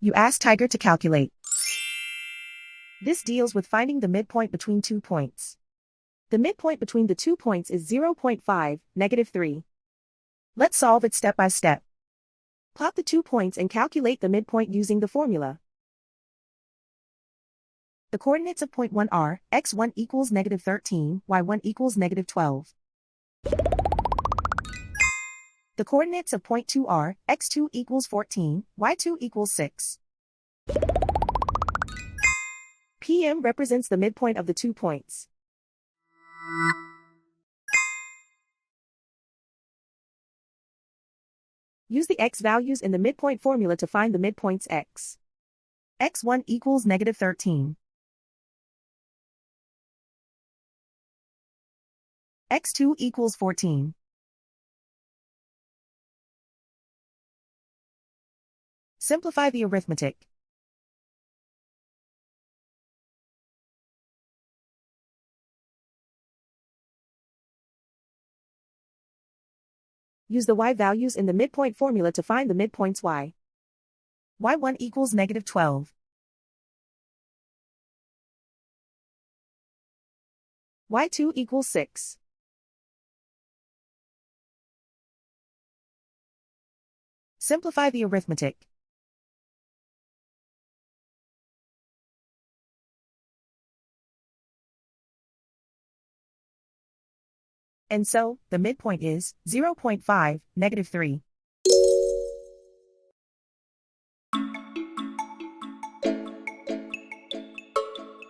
You ask Tiger to calculate. This deals with finding the midpoint between 2 points. The midpoint between the 2 points is 0.5, -3. Let's solve it step by step. Plot the 2 points and calculate the midpoint using the formula. The coordinates of point 1 are, x1 equals -13, y1 equals -12. The coordinates of point 2 are, x2 equals 14, y2 equals 6. PM represents the midpoint of the 2 points. Use the x values in the midpoint formula to find the midpoints x. x1 equals -13. x2 equals 14. Simplify the arithmetic. Use the y values in the midpoint formula to find the midpoints y. y1 equals -12. y2 equals 6. Simplify the arithmetic. And so, the midpoint is 0.5, -3.